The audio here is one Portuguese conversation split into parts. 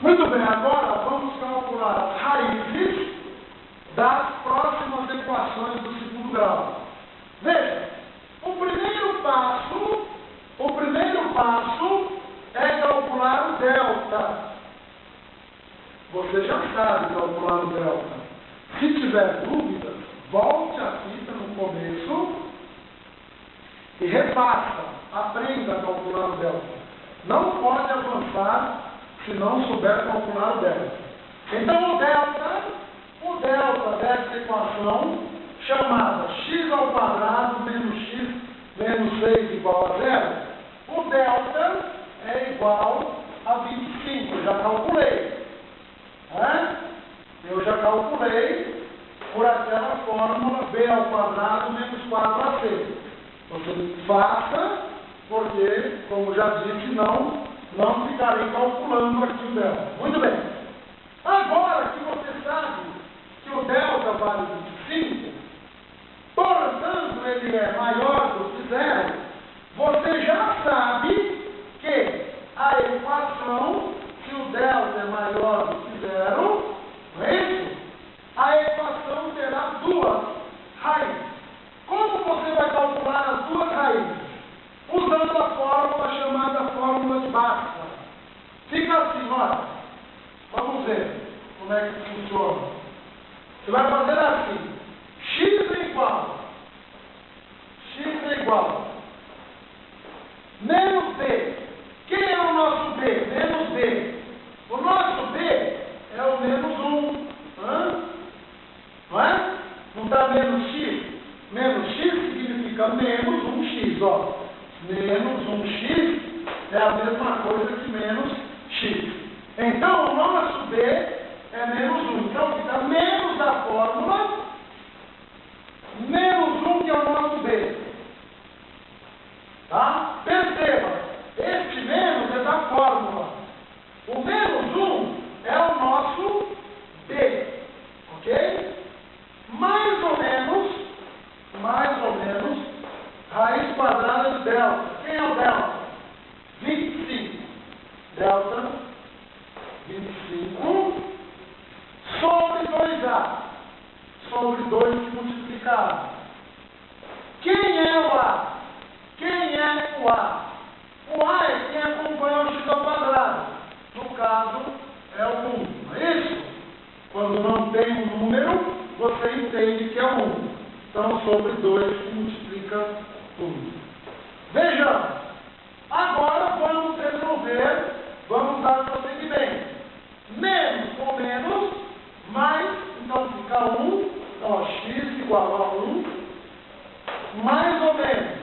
Muito bem, agora vamos calcular as raízes das próximas equações do segundo grau. Veja, o primeiro passo é calcular o delta. Você já sabe calcular o delta. Se tiver dúvidas, volte a fita no começo e repassa, aprenda a calcular o delta. Não pode avançar se não souber calcular o delta. Então o delta dessa equação, chamada x ao quadrado menos x menos 6 igual a 0, o delta é igual a 25, eu já calculei. Eu já calculei por aquela fórmula b ao quadrado menos 4ac. Você faça, porque, como já disse, não ficarei calculando aqui o delta. Muito bem. Agora que você sabe que o delta vale 25, portanto ele é maior do que 0, você já sabe que a equação, se o delta é maior do que 0, não é isso? A equação terá duas raízes. Como você vai calcular as duas raízes? Usando a fórmula chamada fórmula de Bhaskara. Fica assim, olha. Vamos ver como é que funciona. Você vai fazer assim. X é igual. Menos B. Quem é o nosso B? Menos B. O nosso B é o menos 1. Não é? Não está menos X? Menos X significa menos 1x, ó. Menos 1x é a mesma coisa que menos x. Então, o nosso B é menos 1. Então, fica menos da fórmula, menos 1 que é o nosso B. Tá? Perceba, este menos é da fórmula. O menos 1 é o nosso B. Ok? Mais ou menos, raiz quadrada de delta. Quem é o delta? 25. Delta 25 sobre 2A. Sobre 2 multiplicado. Quem é o A? Quem é o A? O A é quem acompanha o x ao quadrado. No caso, é o 1. Não é isso? Quando não tem um número, você entende que é 1. Então, sobre 2 multiplica 1. Vejamos. Agora vamos resolver, vamos dar prosseguimento. Menos com menos, mais, então fica 1. Então, x igual a 1. Mais ou menos.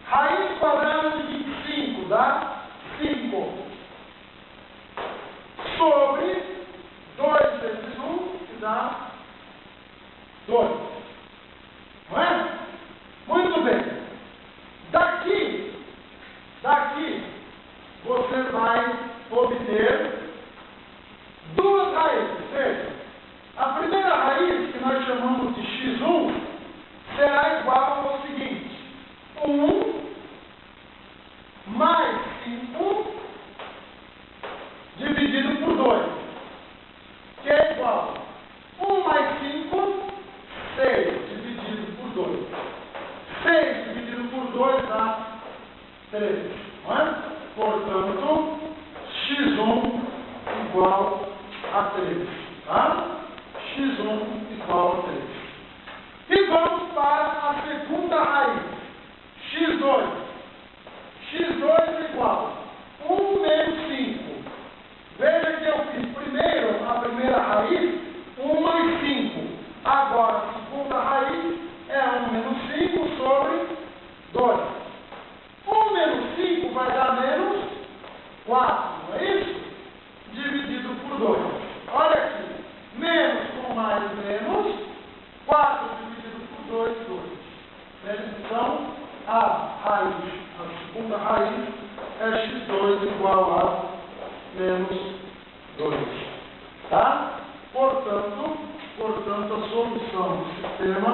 Raiz quadrada de 25 dá 5. Sobre 2 vezes 1, que dá 2. Não é? Muito bem. Daqui, você vai obter duas raízes. Veja, a primeira raiz, que nós chamamos de x1, será igual ao seguinte: 1 mais 5 dividido por 2, que é igual a 1 mais 5, 6 dividido por 2. 6 dividido por 2 dá 3. Não é? Portanto, x1 igual a 3. Tá? x1 igual a 3. E vamos para a segunda raiz. x2. x2 igual a 1 menos 5. Veja que eu fiz primeiro a primeira raiz, 1 mais 5. Agora, a segunda raiz é 1 menos 5 sobre 2. 1 menos 5 vai dar menos 4, não é isso? Dividido por 2. Olha aqui. Menos com mais menos. 4 dividido por 2, 2. Então, a segunda raiz é x2 igual a menos 2. Tá? Portanto, a solução do sistema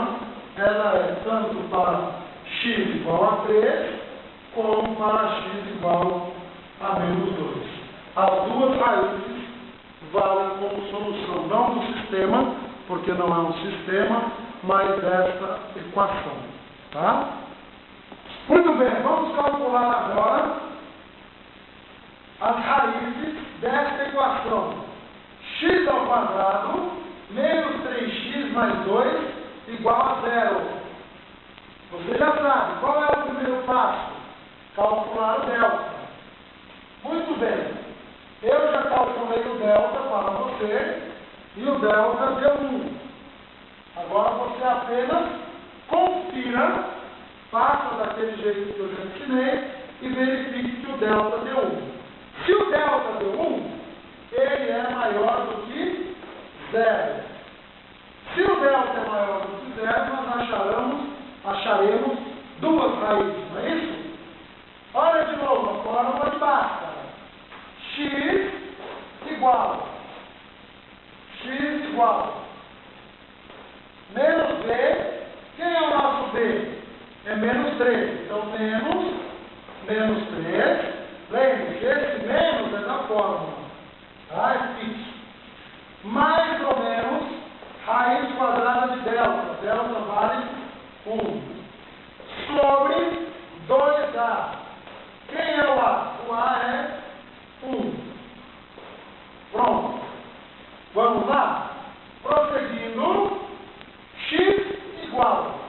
ela é tanto para x igual a 3, como para x igual a menos 2. As duas raízes valem como solução, não do sistema, porque não é um sistema, mas dessa equação. Tá? Muito bem, vamos calcular agora as raízes desta equação. X ao quadrado menos 3x mais 2 igual a 0. Você já sabe, qual é o primeiro passo? Calcular o delta. Muito bem, eu já calculei o delta para você e o delta deu 1. Agora você apenas confira, faça daquele jeito que eu já ensinei e verifique que o delta deu 1. Se o delta deu 1, ele é maior do que 0. Se o delta é maior do que 0, nós acharemos duas raízes, não é isso? Olha de novo, a fórmula de Bhaskara. X igual menos B. Quem é o nosso B? É menos 3. Então, menos 3. Lembre-se, esse menos é da fórmula. Tá? É fixo. Mais ou menos raiz quadrada de delta. Delta vale 1. Sobre 2A. Quem é o A? O A é 1. Pronto. Vamos lá? Prosseguindo. X igual.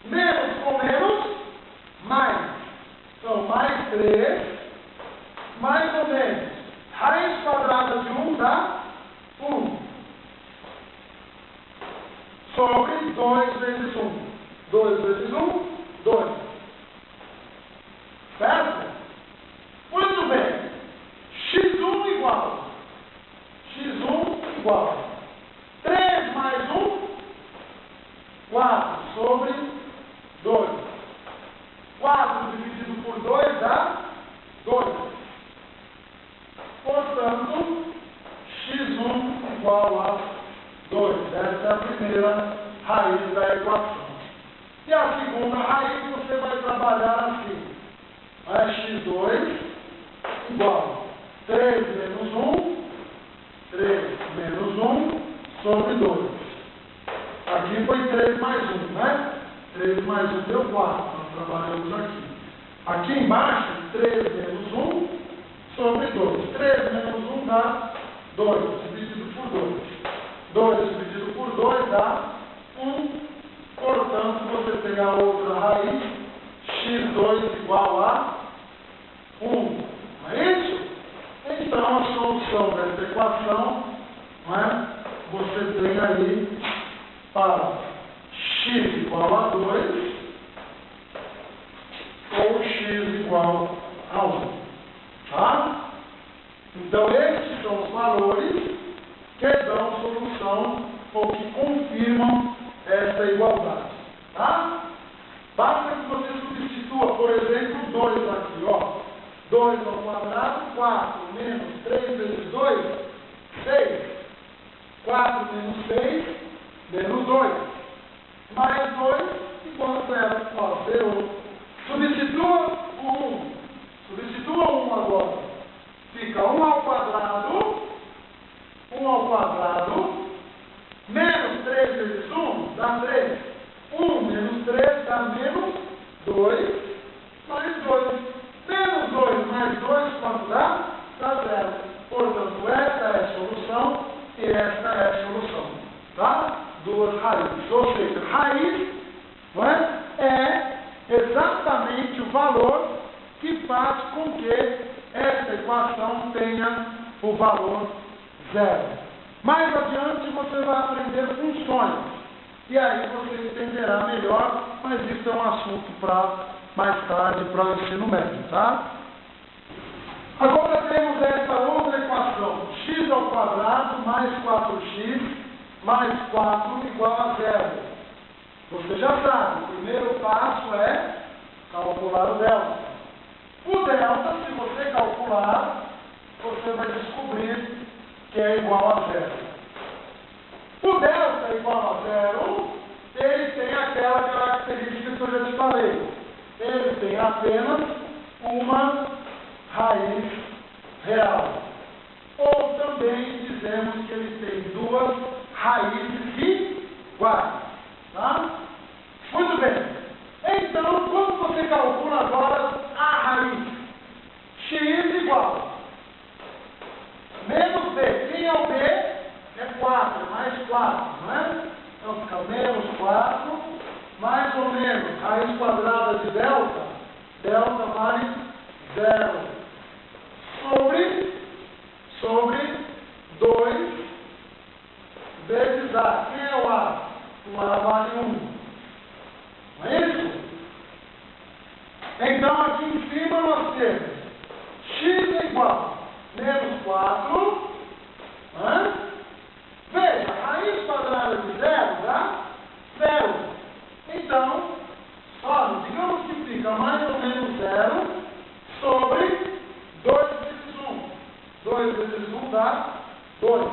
Menos com menos, mais. Então, mais 3, mais ou menos. Raiz quadrada de 1 dá 1. Sobre 2 vezes 1. 2 vezes 1, 2. Certo? Muito bem. X1 igual. 3 mais 1, 4 sobre 2. 4 dividido por 2 dá 2. Portanto, x1 igual a 2. Essa é a primeira raiz da equação. E a segunda raiz você vai trabalhar assim. x2 igual a 3 menos 1, 3 menos 1 sobre 2. Aqui foi 3 mais 1, né? 3 mais 1 deu 4, nós trabalhamos aqui. Aqui embaixo, 3 menos 1 sobre 2. 3 menos 1 dá 2, dividido por 2. 2 dividido por 2 dá 1. Portanto, você tem a outra raiz, x2 igual a 1. Não é isso? Então, a solução dessa equação, não é? Você tem aí para x igual a 2 ou x igual a 1. Tá? Então, esses são os valores que dão solução ou que confirmam esta igualdade. Tá? Basta que você substitua, por exemplo, 2 aqui, ó. 2 ao quadrado, 4 menos 3 vezes 2, 6. 4 menos 6, menos 2. Mais 2, igual a 0. Ó, 0. Substitua o 1. Substitua 1 agora. Fica 1 ao quadrado. 1 ao quadrado. Menos 3 vezes 1 dá 3. 1 menos 3 dá menos 2. Mais 2. Menos 2 mais 2, quanto dá? Dá 0. Portanto, esta é a solução e esta é a solução. Tá? Duas raízes. Ou seja, raiz, não é exatamente o valor que faz com que esta equação tenha o valor 0. Mais adiante você vai aprender funções. E aí você entenderá melhor, mas isso é um assunto para mais tarde para o ensino médio, tá? Agora temos essa outra equação, x ao quadrado mais 4x mais 4 igual a 0. Você já sabe, o primeiro passo é calcular o delta. O delta, se você calcular, você vai descobrir que é igual a 0. O delta igual a 0, ele tem aquela característica que eu já te falei. Ele tem apenas uma raiz real. Ou também dizemos que ele tem duas raízes iguais. Tá? Muito bem. Então, quando você calcula agora a raiz, x igual menos b. Quem é o b? É 4, mais 4, não é? Então fica menos 4, mais ou menos, raiz quadrada de delta, delta vale 0, sobre 2 vezes a. Quem é o a? O a vale 1. Não é isso? Então, aqui em cima nós temos x é igual a menos 4. Veja, a raiz quadrada de 0 dá 0. Então, olha, digamos que fica mais ou menos 0 sobre 2 vezes 1. 2 vezes 1 dá 2.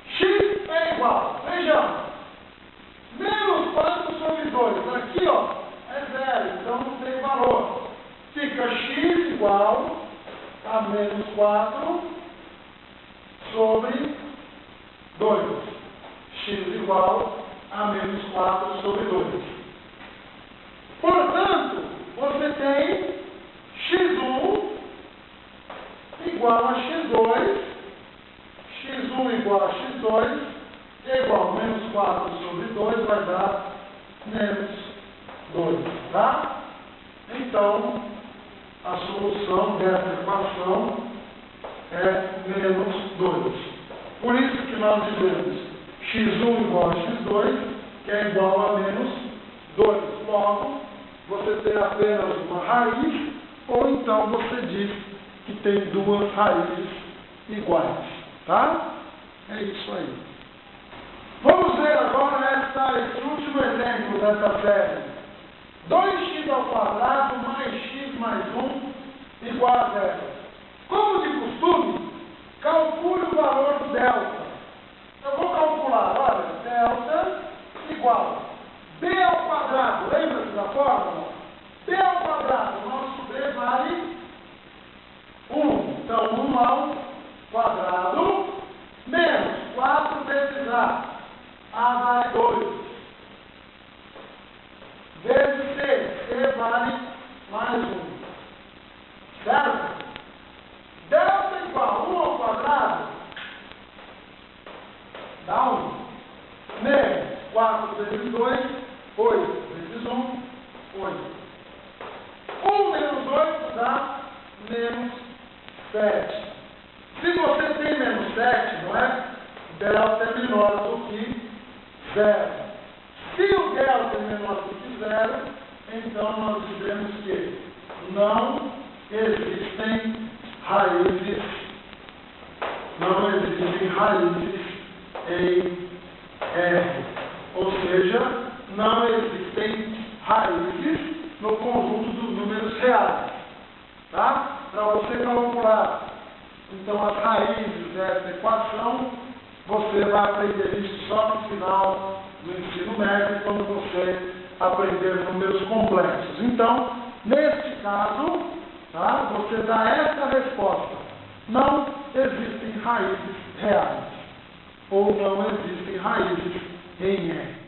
X é igual, vejamos, menos 4 sobre 2. Aqui, ó, é 0, então não tem valor. Fica x igual a menos 4 sobre 2. X igual a menos 4 sobre 2. Portanto, você tem x1 igual a x2, x1 igual a x2, é igual a menos 4 sobre 2, vai dar menos 2, tá? Então, a solução dessa equação é menos 2. Por isso que nós dizemos x1 igual a x2, que é igual a menos 2. Logo, você tem apenas uma raiz, ou então você diz que tem duas raízes iguais. Tá? É isso aí. Vamos ver agora esse último exemplo dessa série. 2x ao quadrado mais x mais 1 igual a 0. Como de costume, calcule o valor do delta. Eu vou calcular, olha, delta igual b ao quadrado. Lembra-se da fórmula? B ao quadrado, nosso b vale 1. Então, 1 ao quadrado menos 4 vezes a. A vale 2. Vezes c. C vale mais 1. Certo? Delta igual 1 ao quadrado dá 1. Menos 4 vezes 2, 8. Vezes 1, 8. 1 menos 8 dá menos 7. Se você tem menos 7, não é? Delta é menor do que 0. Se o delta é menor do que 0, então nós dizemos que não existem raízes em R. Ou seja, não existem raízes no conjunto dos números reais. Tá? Para você calcular, então, as raízes dessa equação, você vai aprender isso só no final do ensino médio, quando você aprender números complexos. Então, neste caso, tá, você dá essa resposta. Não existem raízes reais. Ou não existem raízes em R.